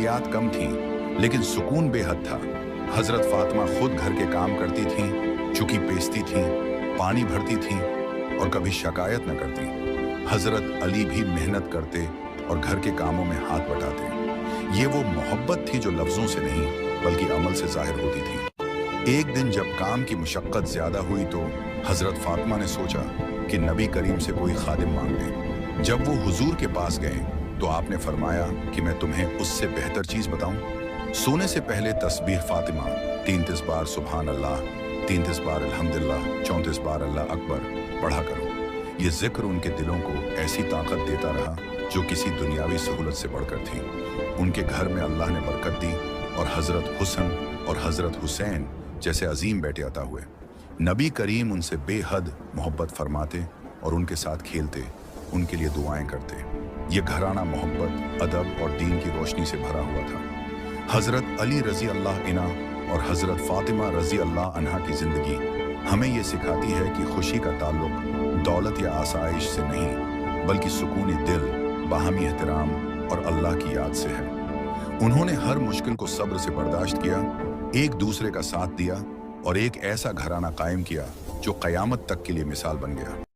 याद कम थी, लेकिन सुकून बेहद था। हजरत फातिमा खुद घर के काम करती थीं, चुकी पेस्ती थीं, पानी भरती थीं और कभी शिकायत न करती। हजरत अली भी मेहनत करते और घर के कामों में हाथ बटाते। ये वो मोहब्बत थी जो लफ्जों से नहीं बल्कि अमल से जाहिर होती थी। एक दिन जब काम की मुशक्कत ज्यादा हुई तो हजरत फातिमा ने सोचा कि नबी करीम से कोई खादिम मांग लें। जब वो हुजूर के पास गए तो आपने फरमाया कि मैं तुम्हें उससे बेहतर चीज बताऊं। सोने से पहले तस्बीह फातिमा 33 बार सुभान अल्लाह, 33 बार अल्हम्दुलिल्लाह, 34 बार अल्लाह अकबर पढ़ा करो। ये जिक्र उनके दिलों को ऐसी ताकत देता रहा जो किसी दुनियावी सहूलत से बढ़कर थी। उनके घर में अल्लाह ने बरकत दी और हजरत हुसन और हजरत हुसैन जैसे अजीम बेटे अता हुए। नबी करीम उनसे बेहद मोहब्बत फरमाते और उनके साथ खेलते, उनके लिए दुआएं करते। ये घराना मोहब्बत, अदब और दीन की रोशनी से भरा हुआ था। हजरत अली रजी अल्लाह इना और हजरत फातिमा रजी अल्लाह अन्हा की जिंदगी हमें ये सिखाती है कि खुशी का ताल्लुक दौलत या आसाइश से नहीं बल्कि सुकून दिल, बाहमी एहतराम और अल्लाह की याद से है। उन्होंने हर मुश्किल को सब्र से बर्दाश्त किया, एक दूसरे का साथ दिया और एक ऐसा घराना कायम किया जो क़यामत तक के लिए मिसाल बन गया।